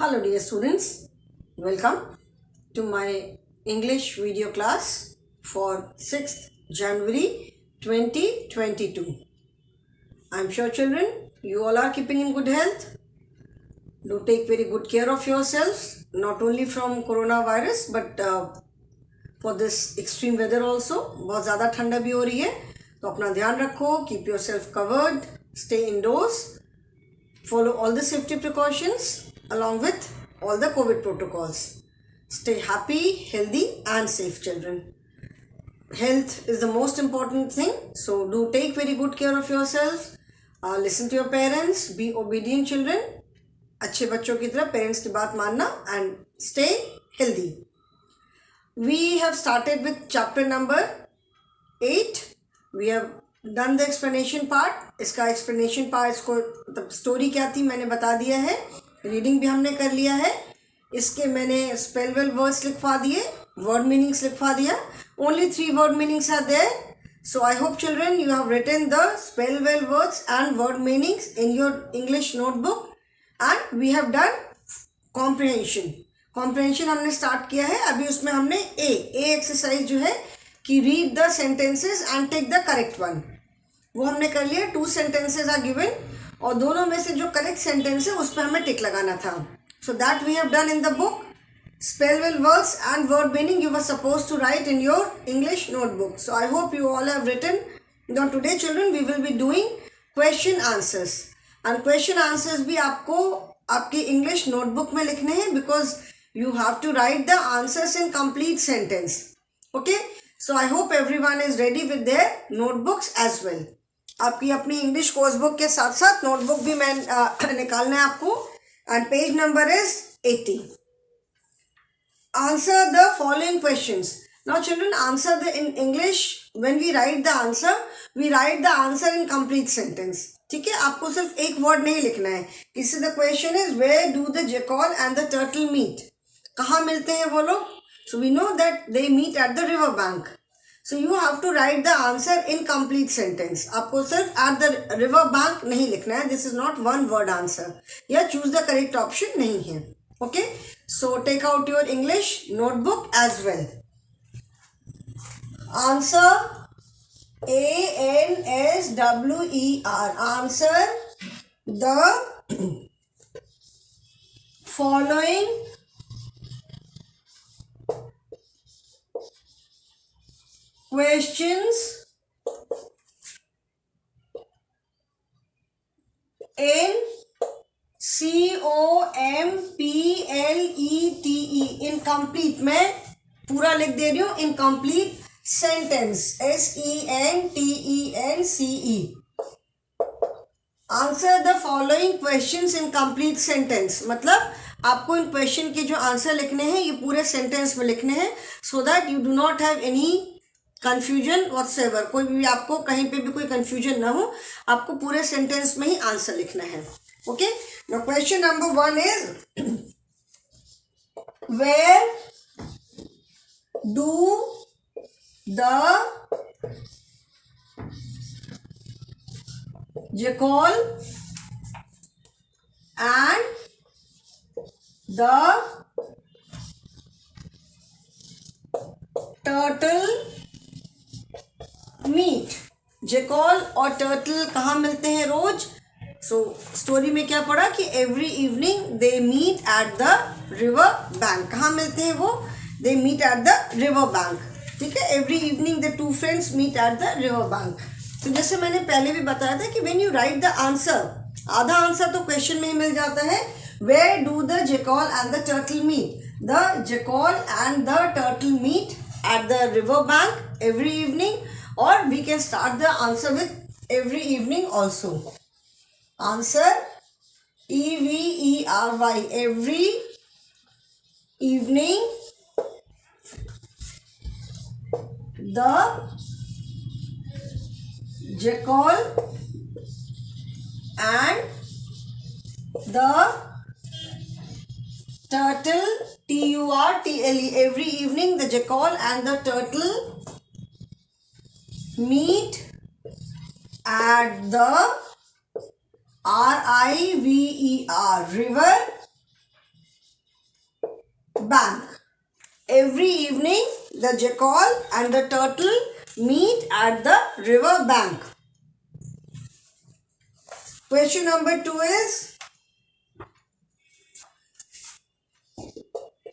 Hello dear students, welcome to my English video class for 6th January 2022. I am sure children, you all are keeping in good health. Do take very good care of yourselves, not only from coronavirus but for this extreme weather also. बहुत ज़्यादा ठंडा भी हो रही है, तो अपना ध्यान रखो, keep yourself covered, stay indoors, follow all the safety precautions along with all the COVID protocols. Stay happy, healthy and safe children. Health is the most important thing. So do take very good care of yourself. Listen to your parents. Be obedient children. अच्छे बच्चों की तरह parents की बात मानना and stay healthy. We have started with chapter number 8. We have done the explanation part. इसका explanation part, इसको मतलब स्टोरी क्या थी मैंने बता दिया है. रीडिंग भी हमने कर लिया है. इसके मैंने स्पेल वेल वर्ड्स लिखवा दिए, वर्ड मीनिंग्स लिखवा दिया. Only 3 word meanings are there. So I hope children you have written the spell well words and word meanings in your English notebook, and we have done comprehension. comprehension हमने start किया है. अभी उसमें हमने ए exercise जो है कि read the sentences and take the correct one, वो हमने कर लिया. 2 सेंटेंसेस आर गिवन और दोनों में से जो करेक्ट सेंटेंस है उस पर हमें टिक लगाना था. So that we have done in the book. Spell well words and word meaning you were supposed to write in your English notebook. So I hope you all have written. Now today children we will be doing question answers. And question answers भी आपको आपकी English notebook में लिखने हैं because you have to write the answers in complete sentence. Okay? So I hope everyone is ready with their notebooks as well. आपकी अपनी English course book के साथ साथ notebook भी मैं निकालना है आपको. And page number is 80. Answer the following questions. Now children, answer in English. When we write the answer, we write the answer in complete sentence. ठीक है, आपको सिर्फ एक वर्ड नहीं लिखना है. इससे the question is where do the jackal and the turtle meet? कहाँ मिलते हैं वो लोग? So we know that they meet at the river bank. So you have to write the answer in complete sentence. आपको सिर्फ at the river bank नहीं लिखना है. This is not one word answer. या choose the correct option नहीं है. Okay, so take out your English notebook as well. Answer ANSWER. Answer the following questions in COMPLETE. Incomplete, मैं पूरा लिख दे रही हूँ. Incomplete sentence SENTENCE. Answer the following questions in complete sentence. मतलब आपको इन question के जो आंसर लिखने हैं ये पूरे सेंटेंस में लिखने हैं so that you do not have any confusion whatsoever. कोई भी आपको कहीं पे भी कोई कंफ्यूजन ना हो. आपको पूरे सेंटेंस में ही आंसर लिखना है. Okay, now question number 1 is where do the jackal and the turtle meet? jackal और turtle कहाँ मिलते हैं रोज? सो स्टोरी में क्या पढ़ा कि every evening they meet at the river bank. कहाँ मिलते हैं वो? They meet at the river bank. ठीक है, every evening the 2 friends meet at the river bank. तो जैसे मैंने पहले भी बताया था कि when you write the answer, आधा आंसर तो क्वेश्चन में ही मिल जाता है. Where do the jackal and the turtle meet? The jackal and the turtle meet at the river bank every evening. और we can start the answer with every evening also. Answer EVERY. Every evening the jackal and the turtle TURTLE. Every evening the jackal and the turtle meet at the RIVER river bank. Every evening, the jackal and the turtle meet at the river bank. Question number 2 is,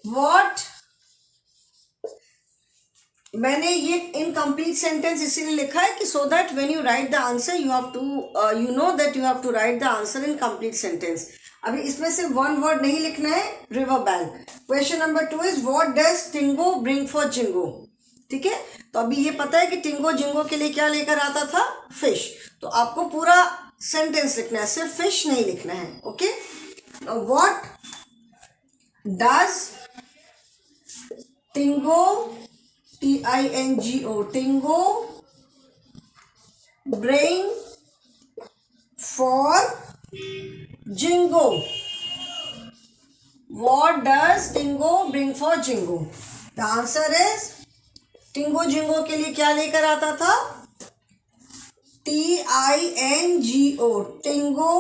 what? मैंने ये incomplete sentence इसीलिए लिखा है कि so that when you write the answer you have to you know that you have to write the answer in complete sentence. अभी इसमें सिर्फ one word नहीं लिखना है, river bank. Question number 2 is, what does Tingo bring for Jingo. ठीक है, तो अभी ये पता है कि टिंगो जिंगो के लिए क्या लेकर आता था, फिश. तो आपको पूरा सेंटेंस लिखना है, सिर्फ फिश नहीं लिखना है. Okay, what does Tingo, Tingo, Tingo bring for Jingo. What does Tingo bring for Jingo? The answer is, Tingo Jingo के लिए क्या लेकर आता था, Tingo. Tingo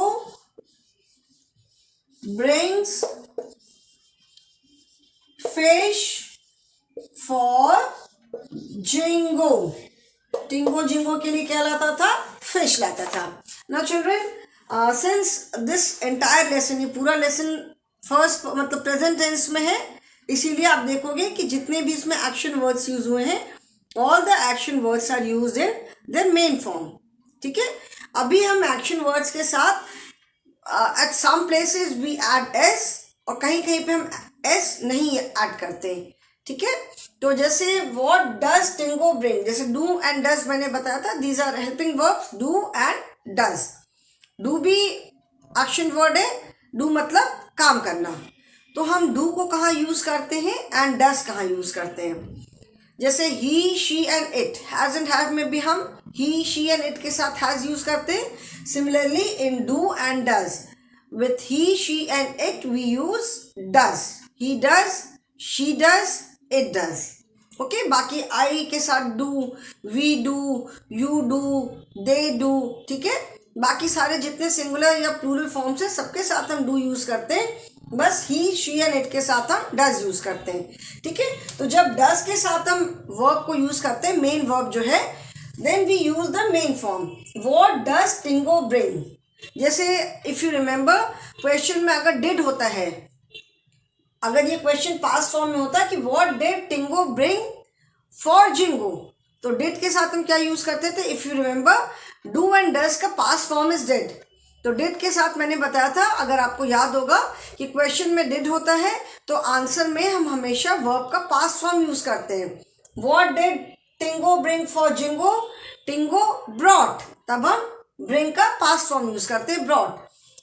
brings fish for Jingo. Tingo Jingo के लिए क्या लाता था, फिश लाता था. Now children, since this entire lesson, ये पूरा लेसन फर्स्ट मतलब प्रेजेंट टेंस में है, इसीलिए आप देखोगे कि जितने भी इसमें एक्शन वर्ड्स यूज हुए हैं, all the action words are used in their main form. ठीक है, अभी हम एक्शन वर्ड्स के साथ at some places we add S, और कहीं कहीं पे हम एस नहीं ऐड करते. ठीक है, तो जैसे व्हाट डज टिंगो ब्रिंग, जैसे डू एंड डज मैंने बताया था, these are helping verbs, do and does. Do भी एक्शन वर्ड है, डू मतलब काम करना. तो हम डू को कहाँ यूज करते हैं एंड डज कहाँ यूज करते हैं. जैसे ही, she and it, has and have में भी हम ही, शी एंड इट के साथ हैज यूज करते हैं. Similarly in do and does, with he, she and it we use does. He does, she does, it does. Okay, बाकी I के साथ do, we do, you do, they do. ठीक है, बाकी सारे जितने सिंगुलर या प्लूरल फॉर्म्स हैं सबके साथ हम डू यूज करते हैं, बस ही, शी एंड इट के साथ हम डज यूज करते हैं. ठीक है, तो जब डज के साथ हम वर्ब को यूज करते हैं, मेन वर्ब जो है, then we use the main form. What does Tingo bring. जैसे इफ यू रिमेंबर, क्वेश्चन में अगर डिड होता है, अगर ये क्वेश्चन पास्ट फॉर्म में होता है कि what did Tingo bring for Jingo, तो डिड के साथ हम क्या यूज करते थे, if you remember, do and does का पास्ट फॉर्म इज डिड. तो डिड के साथ मैंने बताया था, अगर आपको याद होगा कि क्वेश्चन में डिड होता है तो आंसर में हम हमेशा वर्ब का पास्ट फॉर्म यूज करते हैं. What did Tingo bring for Jingo, Tingo brought, तब हम ब्रिंग का पास्ट फॉर्म यूज करते हैं, brought.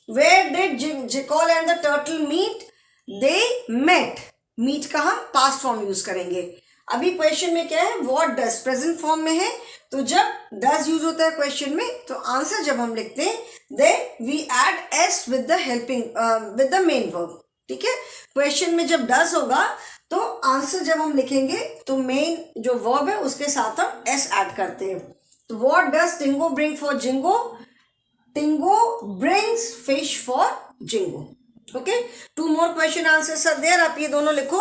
Where did jackal and the turtle meet, they met. Meet का हम पास्ट फॉर्म यूज करेंगे. अभी क्वेश्चन में क्या है, व्हाट डज प्रेजेंट फॉर्म में है, तो जब डज यूज होता है क्वेश्चन में, तो आंसर जब हम लिखते हैं, then we add S with the helping with the main verb. ठीक है, क्वेश्चन में जब डज होगा तो आंसर जब हम लिखेंगे तो मेन जो वर्ब है उसके साथ हम एस ऐड करते हैं. तो what does Tingo bring for Jingo, Tingo brings fish for Jingo. Okay, 2 more question answers are there. आप ये दोनों लिखो.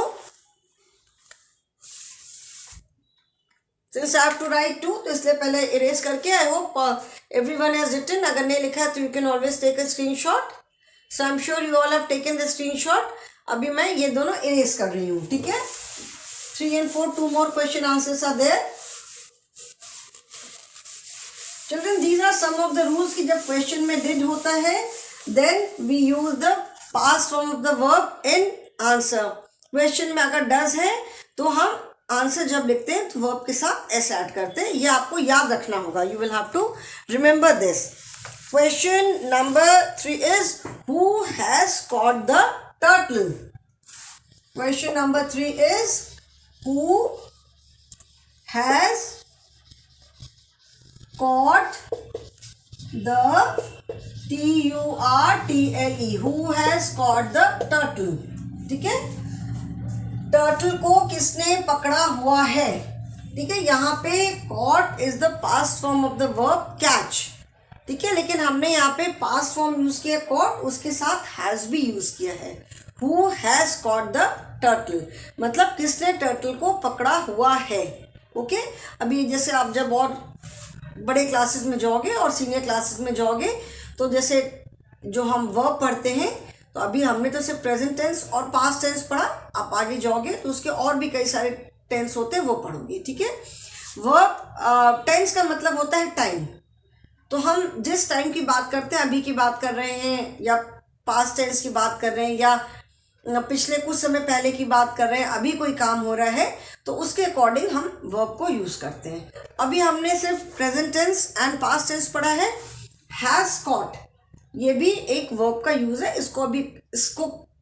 Since I have to write 2, तो इसलिए पहले इरेज करके, I hope everyone has written. अगर नहीं लिखा है तो you can always take a screenshot. So I'm sure you all have taken the screenshot. अभी मैं ये दोनों इरेज कर रही हूँ. ठीक है, 3 and 4, 2 more question answers are there. Children, these are some of the rules कि जब क्वेश्चन में did होता है, then we use the past form of the verb in answer. Question में अगर डज है तो हम आंसर जब लिखते हैं तो वर्ब के साथ एस ऐड करते हैं. ये आपको याद रखना होगा. You will have to remember this. Question number 3 is, who has caught the turtle. Question number 3 is, who has caught the turtle. Who has caught the turtle? ठीक है, टर्टल को किसने पकड़ा हुआ है. ठीक है, यहाँ पे caught is the past form of the verb catch. ठीक है, लेकिन हमने यहाँ पे past form यूज किया caught, उसके साथ has भी यूज किया है. Who has caught the turtle, मतलब किसने टर्टल को पकड़ा हुआ है। ओके, अभी जैसे आप जब और बड़े क्लासेस में जाओगे और सीनियर क्लासेस में जाओगे तो जैसे जो हम वर्ब पढ़ते हैं, तो अभी हमने तो सिर्फ प्रेजेंट टेंस और पास्ट टेंस पढ़ा, आप आगे जाओगे तो उसके और भी कई सारे टेंस होते हैं, वो पढ़ोगे। ठीक है, वर्ब टेंस का मतलब होता है टाइम। तो हम जिस टाइम की बात करते हैं, अभी की बात कर रहे हैं या पास्ट टेंस की बात कर रहे हैं या पिछले कुछ समय पहले की बात कर रहे हैं, अभी कोई काम हो रहा है तो उसके अकॉर्डिंग हम वर्ब को यूज़ करते हैं। अभी हमने सिर्फ present tense and past tense पढ़ा है। हैज़ कॉट, ये भी एक वर्ब का यूज़ है। इसको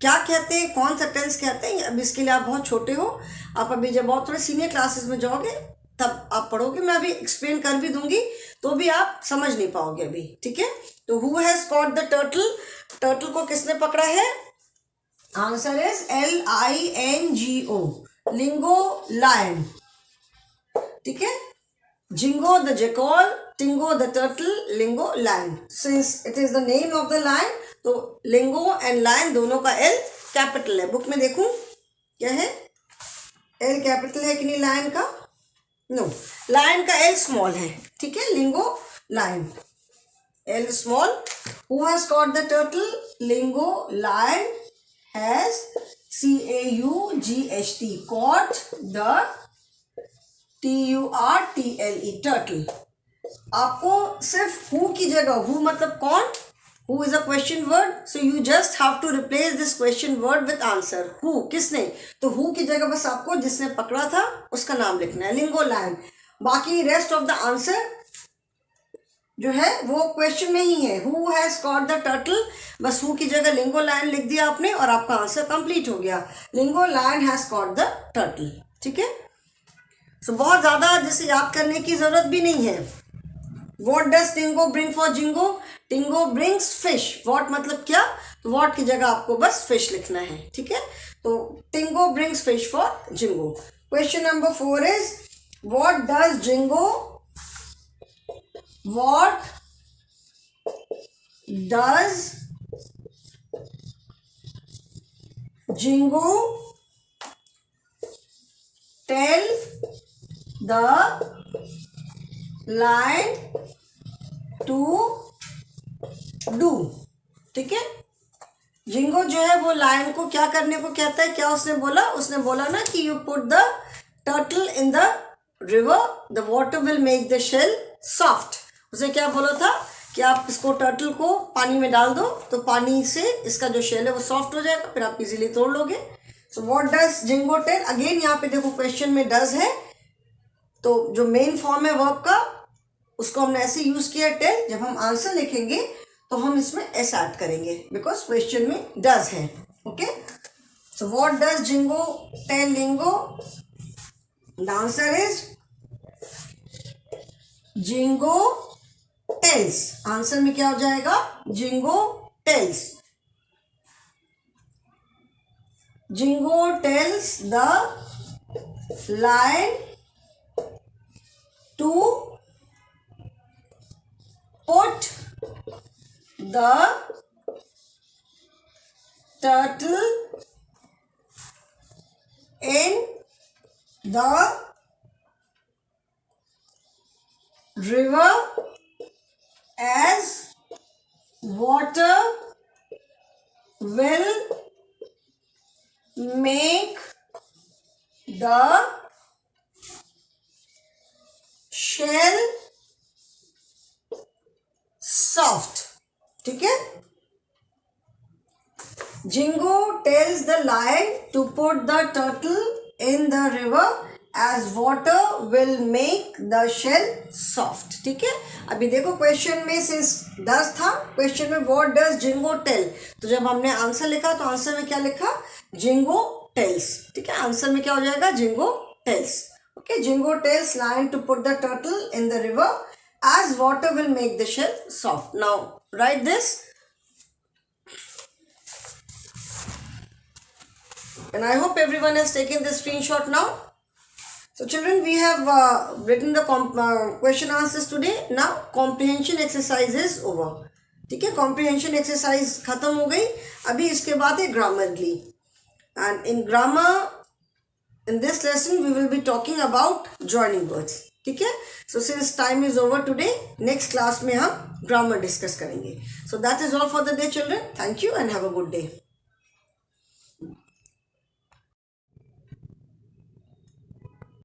क्या कहते हैं, कौन सा टेंस कहते हैं, अब इसके लिए आप बहुत छोटे हो, आप अभी जब बहुत थोड़े सीनियर क्लासेस में जाओगे तब आप पढ़ोगे। मैं अभी एक्सप्लेन कर भी दूंगी तो भी आप समझ नहीं पाओगे अभी। ठीक है, तो who has caught the turtle, turtle को किसने पकड़ा है? Answer is LINGO, Lingo lion. ठीक है, Jingo the jackal, Tingo the turtle, Lingo lion. Since it is the name of the lion, तो लिंगो एंड लायन दोनों का L कैपिटल है। बुक में देखूं क्या है, L कैपिटल है कि नहीं लायन का? नो, लायन का L स्मॉल है। ठीक है, लिंगो lion L small. Who has caught the turtle? Lingo lion has CAUGHT, caught the TURTLE, turtle. आपको सिर्फ who की जगह, who मतलब कौन, who is a question word, so you just have to replace this question word with answer. who किसने, तो who की जगह बस आपको जिसने पकड़ा था उसका नाम लिखना है, लिंगो लायन। बाकी रेस्ट ऑफ द आंसर जो है वो क्वेश्चन में ही है। Who has caught the turtle, बस हु की जगह लिंगो लायन लिख दिया आपने और आपका आंसर कंप्लीट हो गया। Lingo lion has caught the turtle. ठीक है, सो बहुत ज़्यादा जैसे याद करने की ज़रूरत भी नहीं है। What does Tingo bring for Jingo, Tingo brings fish. What मतलब क्या, तो वॉट की जगह आपको बस फिश लिखना है। ठीक है, तो Tingo brings fish for Jingo. Question number 4 is what does Jingo, what does Jingo tell the lion to do? ठीक है, जिंगो जो है वो लायन को क्या करने को कहता है, क्या उसने बोला, उसने बोला ना कि you put the turtle in the river, the water will make the shell soft. उसे क्या बोला था कि आप इसको टर्टल को पानी में डाल दो तो पानी से इसका जो शेल है वो सॉफ्ट हो जाएगा, फिर आप इजीली तोड़ लोगे। So what does Jingo tell, again यहाँ पे देखो क्वेश्चन में डज है, तो जो मेन फॉर्म है वर्ब का उसको हमने ऐसे यूज किया टेल। जब हम आंसर लिखेंगे तो हम इसमें एस ऐड करेंगे बिकॉज क्वेश्चन में डज है। Okay, so what does Jingo tell Lingo, the answer is Jingo tells. Answer में क्या हो जाएगा, Jingo tells. Jingo tells the lion to put the turtle in the river as water will make the shell soft। ठीक है, Jingo tells the lion to put the turtle in the river as water will make the shell soft। ठीक है, अभी देखो question में since does था, question में what does Jingo tell, तो जब हमने आंसर लिखा तो आंसर में क्या लिखा, जिंगो टेल्स। ठीक है, आंसर में क्या हो जाएगा, Jingo tells. Okay, Jingo tells lion to put the turtle in the river as water will make the shell soft। Now write this and I hope everyone has taken the screenshot now. So children, we have written the question answers today. Now comprehension exercise is over। ठीक है, comprehension exercise खत्म हो गई। अभी इसके बाद है grammarly। and in grammar, in this lesson we will be talking about joining words. ठीक है? So since time is over today, next class में हम grammar discuss करेंगे. So that is all for the day, children. Thank you and have a good day.